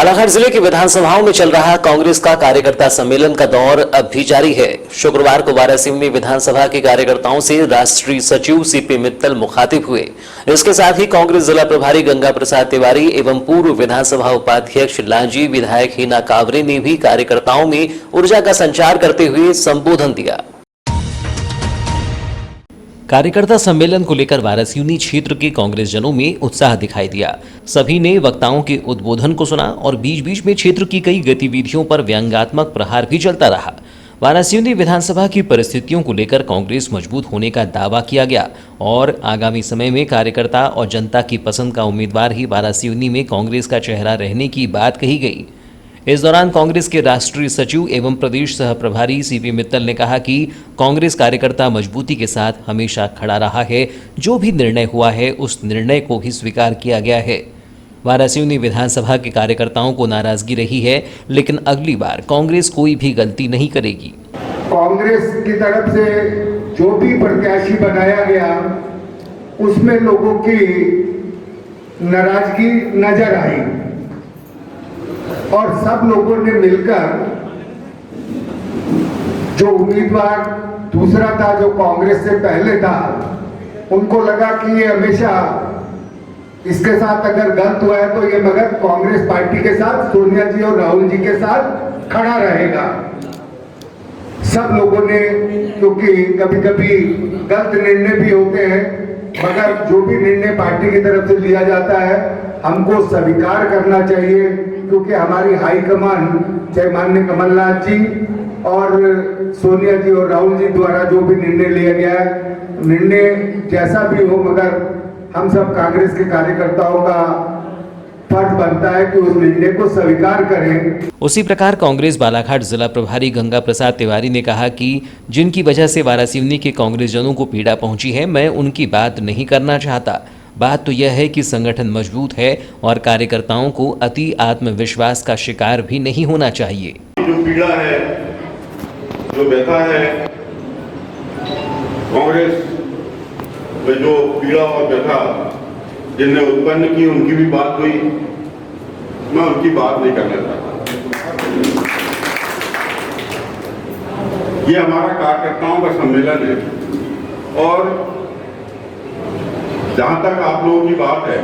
बालाघाट जिले की विधानसभाओं में चल रहा कांग्रेस का कार्यकर्ता सम्मेलन का दौर अब भी जारी है। शुक्रवार को वारासिवनी विधानसभा के कार्यकर्ताओं से राष्ट्रीय सचिव सीपी मित्तल मुखातिब हुए। इसके साथ ही कांग्रेस जिला प्रभारी गंगा प्रसाद तिवारी एवं पूर्व विधानसभा उपाध्यक्ष लांजी विधायक हीना कावरे ने भी कार्यकर्ताओं में ऊर्जा का संचार करते हुए संबोधन दिया। कार्यकर्ता सम्मेलन को लेकर वारासिवनी क्षेत्र के कांग्रेस जनों में उत्साह दिखाई दिया। सभी ने वक्ताओं के उद्बोधन को सुना और बीच बीच में क्षेत्र की कई गतिविधियों पर व्यंग्यात्मक प्रहार भी चलता रहा। वारासिवनी विधानसभा की परिस्थितियों को लेकर कांग्रेस मजबूत होने का दावा किया गया और आगामी समय में कार्यकर्ता और जनता की पसंद का उम्मीदवार ही वारासिवनी में कांग्रेस का चेहरा रहने की बात कही गई। इस दौरान कांग्रेस के राष्ट्रीय सचिव एवं प्रदेश सह प्रभारी सीपी मित्तल ने कहा कि कांग्रेस कार्यकर्ता मजबूती के साथ हमेशा खड़ा रहा है। जो भी निर्णय हुआ है उस निर्णय को भी स्वीकार किया गया है। वारासिवनी विधानसभा के कार्यकर्ताओं को नाराजगी रही है, लेकिन अगली बार कांग्रेस कोई भी गलती नहीं करेगी। कांग्रेस की तरफ से जो भी प्रत्याशी बनाया गया उसमें लोगों की नाराजगी नजर आई और सब लोगों ने मिलकर जो उम्मीदवार दूसरा था, जो कांग्रेस से पहले था, उनको लगा कि ये हमेशा इसके साथ अगर गलत हुआ है तो ये मगर कांग्रेस पार्टी के साथ, सोनिया जी और राहुल जी के साथ खड़ा रहेगा। सब लोगों ने, क्योंकि कभी कभी गलत निर्णय भी होते हैं, मगर जो भी निर्णय पार्टी की तरफ से लिया जाता है हमको स्वीकार करना चाहिए, क्योंकि हमारी हाईकमान चाहे माननीय कमलनाथ जी और सोनिया जी और राहुल जी द्वारा जो भी निर्णय लिया गया है, निर्णय जैसा भी हो, मगर हम सब कांग्रेस के कार्यकर्ताओं का फर्ज बनता है कि उस निर्णय को स्वीकार करें। उसी प्रकार कांग्रेस बालाघाट जिला प्रभारी गंगा प्रसाद तिवारी ने कहा कि जिनकी वजह से वारासिवनी के कांग्रेस जनों को पीड़ा पहुंची है, मैं उनकी बात नहीं करना चाहता। बात तो यह है कि संगठन मजबूत है और कार्यकर्ताओं को अति आत्मविश्वास का शिकार भी नहीं होना चाहिए। जो पीड़ा है, जो व्यथा है, कांग्रेस में जो पीड़ा और व्यथा जिनने उत्पन्न की, उनकी भी बात हुई, मैं उनकी बात नहीं करना चाहता। ये हमारा कार्यकर्ताओं का सम्मेलन है और जहां तक आप लोगों की बात है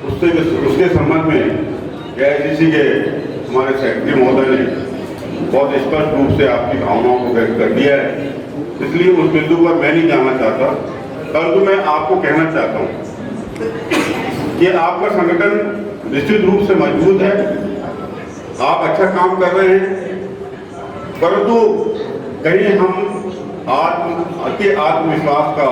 उसके संबंध में एआईसीसी के हमारे सेक्रेटरी महोदय ने बहुत स्पष्ट रूप से आपकी भावनाओं को व्यक्त कर दिया है, इसलिए उस बिंदु पर मैं नहीं जाना चाहता। परंतु मैं आपको कहना चाहता हूं कि आपका संगठन निश्चित रूप से मजबूत है, आप अच्छा काम कर रहे हैं, परंतु कहीं हम अति आत्मविश्वास का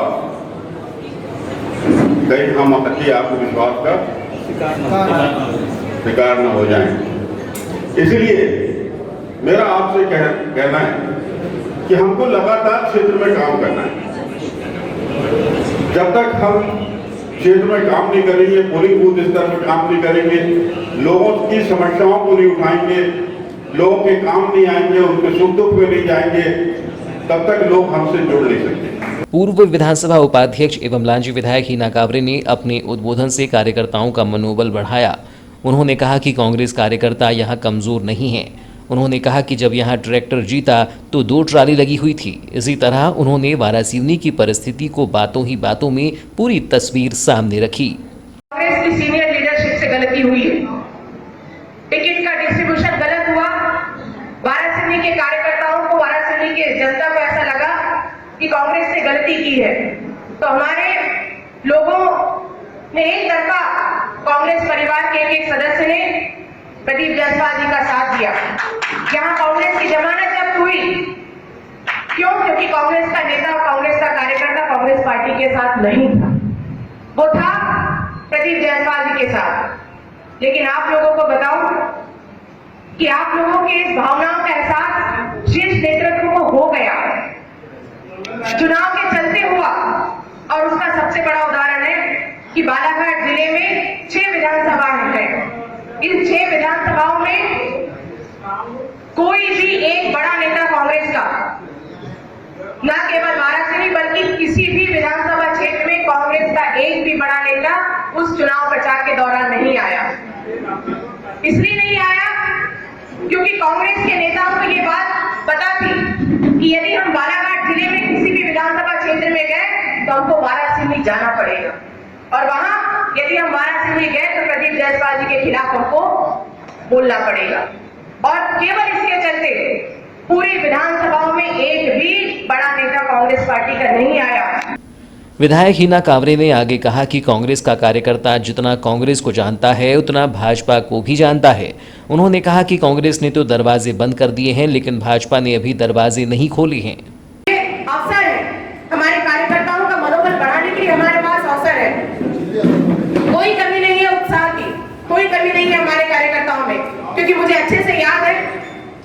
शिकार न हो जाएं। इसलिए मेरा आपसे कहना है कि हमको लगातार क्षेत्र में काम करना है। जब तक हम क्षेत्र में काम नहीं करेंगे, पोलिंग बूथ स्तर पर काम नहीं करेंगे, लोगों की समस्याओं को नहीं उठाएंगे, लोगों के काम नहीं आएंगे, उनके सुख दुख में नहीं जाएंगे, तब तक लोग हमसे जुड़ नहीं सकते। पूर्व विधानसभा उपाध्यक्ष एवं लांजी विधायक हीना कावरे ने अपने उद्बोधन से कार्यकर्ताओं का मनोबल बढ़ाया। उन्होंने कहा कि कांग्रेस कार्यकर्ता यहां कमजोर नहीं हैं। उन्होंने कहा कि जब यहां ट्रैक्टर जीता तो 2 ट्राली लगी हुई थी। इसी तरह उन्होंने वारासिवनी की परिस्थिति को बातों ही बातों में पूरी तस्वीर सामने रखी। कांग्रेस की सीनियर लीडरशिप से गलती हुई है, टिकट का डिस्ट्रीब्यूशन गलत हुआ। वारासिवनी के कार्यकर्ताओं को, वारासिवनी के जनता को ऐसा लगा कि कांग्रेस ने गलती की है, तो हमारे लोगों ने एक तरफा कांग्रेस परिवार के एक सदस्य ने प्रदीप जायसवाल जी का साथ दिया। यहाँ कांग्रेस की जमानत जब्त हुई, क्यों? क्योंकि कांग्रेस का नेता, कांग्रेस का कार्यकर्ता कांग्रेस पार्टी के साथ नहीं था, वो था प्रदीप जायसवाल जी के साथ। लेकिन आप लोगों को बताऊं कि आप लोगों के इस भावनाओं का एहसास शीर्ष नेतृत्व को हो गया, चुनाव के चलते हुआ। और उसका सबसे बड़ा उदाहरण है कि बालाघाट जिले में 6 विधानसभाएं हैं। इन 6 विधानसभाओं में कोई भी एक बड़ा नेता कांग्रेस का, न केवल वारासिवनी बल्कि किसी भी विधानसभा क्षेत्र में कांग्रेस का एक भी बड़ा नेता उस चुनाव प्रचार के दौरान नहीं आया। इसलिए नहीं आया क्योंकि कांग्रेस के नेताओं को ये बात पता थी कि यदि हम बालाघाट जिले में किसी भी विधानसभा क्षेत्र में गए तो हमको वाराणसी जाना पड़ेगा, और वहां यदि हम वाराणसी गए तो प्रदीप जायसवाल जी के खिलाफ हमको बोलना पड़ेगा। और केवल इसके चलते पूरी विधानसभाओं में एक भी बड़ा नेता कांग्रेस पार्टी का नहीं आया। विधायक हिना कांवरे ने आगे कहा कि कांग्रेस का कार्यकर्ता जितना कांग्रेस को जानता है उतना भाजपा को भी जानता है। उन्होंने कहा कि कांग्रेस ने तो दरवाजे बंद कर दिए हैं, लेकिन भाजपा ने अभी दरवाजे नहीं खोले हैं। अवसर है हमारे कार्यकर्ताओं का मनोबल बढ़ाने के लिए, हमारे पास अवसर है। कोई कमी नहीं है उत्साह की, कोई कमी नहीं है हमारे कार्यकर्ताओं में, क्योंकि मुझे अच्छे से याद है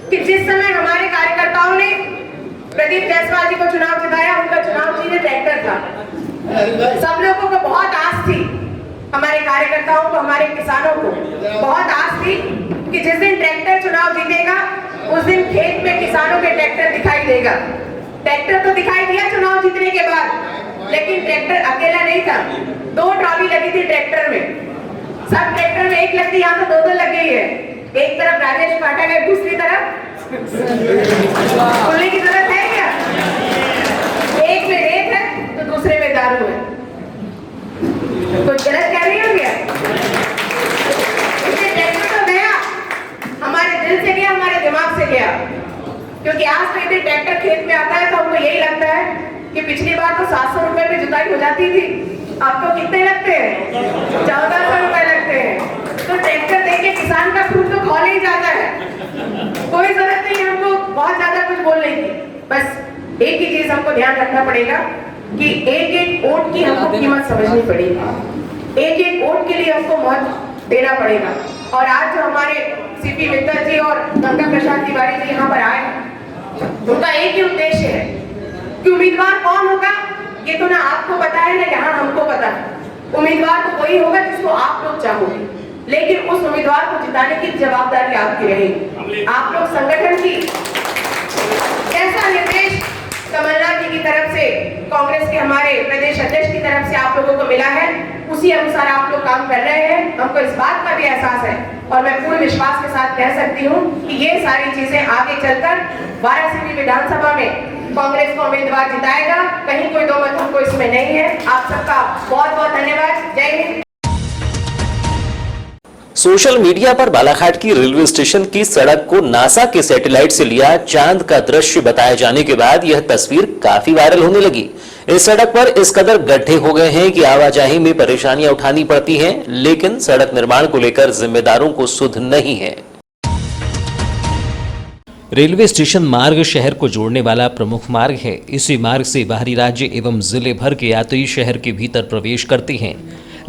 कि जिस समय हमारे कार्यकर्ताओं ने प्रदीप जायसवाल जी को चुनाव जिताया, उनका चुनाव जीने ट्रैक्टर था। सब लोगों को बहुत आस थी, हमारे कार्यकर्ताओं को, हमारे किसानों को बहुत आस थी कि जिस दिन ट्रैक्टर चुनाव जीतेगा उस दिन खेत में किसानों के ट्रैक्टर दिखाई देगा। ट्रैक्टर तो दिखाई दिया चुनाव जीतने के बाद, लेकिन ट्रैक्टर अकेला नहीं था, 2 ट्रॉली लगी थी ट्रैक्टर में। सब ट्रैक्टर में एक लगती, यहाँ तो 2 लग गई है। एक तरफ राजेश पाठक है, दूसरी तरफ बोलने की जरूरत है क्या? एक में रेत है तो दूसरे में दारू है। कुछ गलत कह रही हो क्या? इसलिए ट्रैक्टर तो गया, हमारे दिल से गया, हमारे दिमाग से गया, क्योंकि आज तो यदि ट्रैक्टर खेत में आता है तो हमको यही लगता है कि पिछली बार तो 700 रुपए में जुताई हो जाती थी, आपको कितने लगते हैं? 1400 रुपए लगते हैं। तो ट्रैक्टर देके किसान का खून तो खौल ही जाता है। कोई जरूरत नहीं है हमको बहुत ज्यादा कुछ बोलने की, बस एक ही चीज हमको ध्यान रखना पड़ेगा कि एक एक वोट की हमको कीमत समझनी पड़ेगी, एक एक वोट के लिए हमको महत्व देना पड़ेगा। और आज जो हमारे सीपी मित्तल जी और गंगा प्रसाद तिवारी जी यहाँ पर आए, उनका एक ही उद्देश्य है कि उम्मीदवार कौन होगा ये तो ना आपको पता है ना यहाँ हमको पता है। उम्मीदवार तो वही होगा जिसको आप लोग चाहोगे, लेकिन उस उम्मीदवार को जिताने की जवाबदारी आपकी रहेगी। आप लोग संगठन की कैसा निर्देश कमलनाथ जी की तरफ से, कांग्रेस के हमारे प्रदेश अध्यक्ष की तरफ से आप लोगों को मिला है, उसी अनुसार आप लोग काम कर रहे हैं। हमको इस बात का भी एहसास है और मैं पूरे विश्वास के साथ कह सकती हूँ कि ये सारी चीजें आगे चलकर वाराणसी विधानसभा में कांग्रेस को उम्मीदवार जिताएगा, कहीं कोई दो मत हमको इसमें नहीं है। आप सबका बहुत बहुत धन्यवाद। जय हिंद। सोशल मीडिया पर बालाघाट की रेलवे स्टेशन की सड़क को नासा के सैटेलाइट से लिया चांद का दृश्य बताए जाने के बाद यह तस्वीर काफी वायरल होने लगी। इस सड़क पर इस कदर गड्ढे हो गए हैं कि आवाजाही में परेशानियां उठानी पड़ती हैं, लेकिन सड़क निर्माण को लेकर जिम्मेदारों को सुध नहीं है। रेलवे स्टेशन मार्ग शहर को जोड़ने वाला प्रमुख मार्ग है। इसी मार्ग से बाहरी राज्य एवं जिले भर के यात्री शहर के भीतर प्रवेश करते हैं,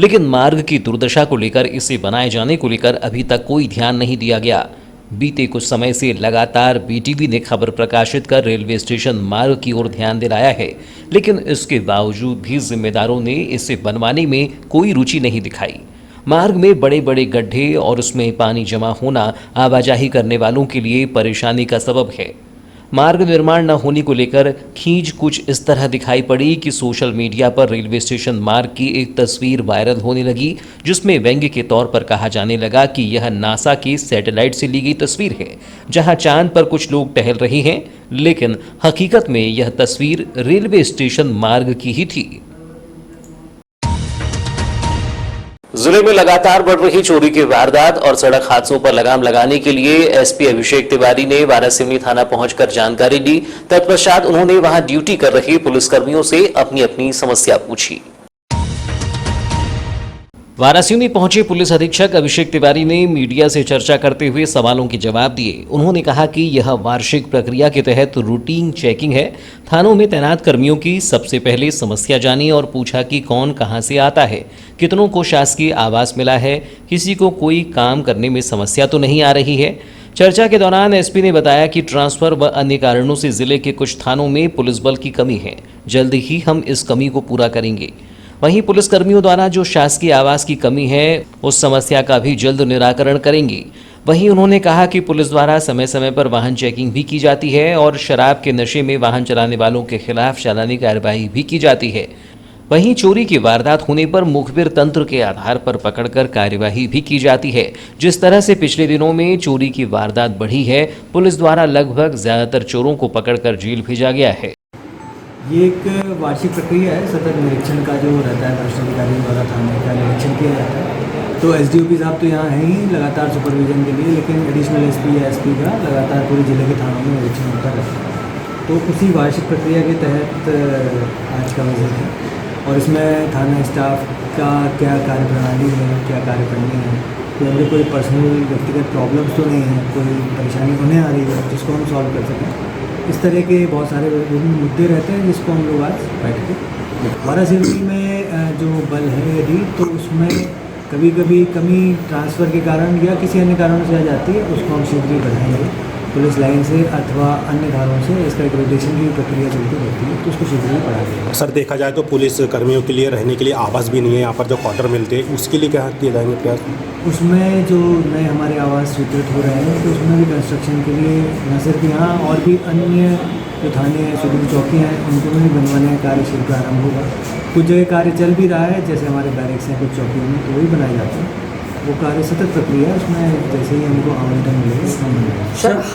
लेकिन मार्ग की दुर्दशा को लेकर इसे बनाए जाने को लेकर अभी तक कोई ध्यान नहीं दिया गया। बीते कुछ समय से लगातार बीटीवी ने खबर प्रकाशित कर रेलवे स्टेशन मार्ग की ओर ध्यान दिलाया है, लेकिन इसके बावजूद भी जिम्मेदारों ने इसे बनवाने में कोई रुचि नहीं दिखाई। मार्ग में बड़े बड़े गड्ढे और उसमें पानी जमा होना आवाजाही करने वालों के लिए परेशानी का सबब है। मार्ग निर्माण न होने को लेकर खींच कुछ इस तरह दिखाई पड़ी कि सोशल मीडिया पर रेलवे स्टेशन मार्ग की एक तस्वीर वायरल होने लगी, जिसमें व्यंग्य के तौर पर कहा जाने लगा कि यह नासा की सैटेलाइट से ली गई तस्वीर है, जहां चांद पर कुछ लोग टहल रहे हैं, लेकिन हकीकत में यह तस्वीर रेलवे स्टेशन मार्ग की ही थी। जिले में लगातार बढ़ रही चोरी की वारदात और सड़क हादसों पर लगाम लगाने के लिए एसपी अभिषेक तिवारी ने वारासिवनी थाना पहुंचकर जानकारी ली। तत्पश्चात उन्होंने वहां ड्यूटी कर रहे पुलिसकर्मियों से अपनी अपनी समस्या पूछी। वारासिवनी पहुंचे पुलिस अधीक्षक अभिषेक तिवारी ने मीडिया से चर्चा करते हुए सवालों के जवाब दिए। उन्होंने कहा कि यह वार्षिक प्रक्रिया के तहत रूटीन चेकिंग है। थानों में तैनात कर्मियों की सबसे पहले समस्या जानी और पूछा कि कौन कहां से आता है, कितनों को शासकीय आवास मिला है, किसी को कोई काम करने में समस्या तो नहीं आ रही है। चर्चा के दौरान एसपी ने बताया कि ट्रांसफर व अन्य कारणों से जिले के कुछ थानों में पुलिस बल की कमी है, जल्द ही हम इस कमी को पूरा करेंगे। वहीं पुलिसकर्मियों द्वारा जो शासकीय आवास की कमी है उस समस्या का भी जल्द निराकरण करेंगे। वहीं उन्होंने कहा कि पुलिस द्वारा समय समय पर वाहन चेकिंग भी की जाती है और शराब के नशे में वाहन चलाने वालों के खिलाफ चालानी कार्रवाई भी की जाती है। वहीं चोरी की वारदात होने पर मुखबिर तंत्र के आधार पर पकड़कर कार्यवाही भी की जाती है। जिस तरह से पिछले दिनों में चोरी की वारदात बढ़ी है, पुलिस द्वारा लगभग ज्यादातर चोरों को पकड़कर जेल भेजा गया है। ये एक वार्षिक प्रक्रिया है। सतत निरीक्षण का जो रहता है, भ्रष्ट अधिकारियों द्वारा थाने का निरीक्षण किया जाता है। तो एसडीओपी साहब तो यहाँ हैं ही लगातार सुपरविजन के लिए, लेकिन एडिशनल एसपी या एसपी का लगातार पूरे जिले के थानों में निरीक्षण होता रहता है। तो उसी वार्षिक प्रक्रिया के तहत आज का विजिट है और इसमें थाना स्टाफ का क्या कार्यप्रणाली है, क्या कार्य करनी है, कि उनमें कोई पर्सनल व्यक्तिगत प्रॉब्लम्स तो नहीं है, कोई परेशानी उन्हें आ रही है जिसको हम सॉल्व कर सकें। इस तरह के बहुत सारे विभिन्न मुद्दे रहते हैं जिसको हम लोग आज बैठ के वाराणसी में जो बल है यदि, तो उसमें कभी कभी कमी ट्रांसफ़र के कारण या किसी अन्य कारणों से आ जाती है, उसको हम शीघ्र ही बढ़ाएंगे पुलिस लाइन से अथवा अन्य धारों से। इसका एक रोटेशन की प्रक्रिया चलती रहती है, तो उसको शीघ्र ही बढ़ा देंगे। सर देखा जाए तो पुलिस कर्मियों के लिए रहने के लिए आवास भी नहीं है, यहाँ पर जो क्वार्टर मिलते हैं उसके लिए क्या किए जाएंगे प्रयास? उसमें जो नए हमारे आवास स्वीकृत हो रहे हैं, तो उसमें भी कंस्ट्रक्शन के लिए न सिर्फ यहाँ और भी अन्य जो थाने सुदूर चौकियाँ हैं उनको भी बनवाने का कार्य शीघ्र आरंभ होगा। कुछ जगह कार्य चल भी रहा है, जैसे हमारे बैरिक्स हैं कुछ चौकियों में, तो वही बनाए जाते हैं। वो कार्य सतत प्रक्रिया है, उसमें जैसे ही हमको आवंटन मिलेगा हम बनाएंगे।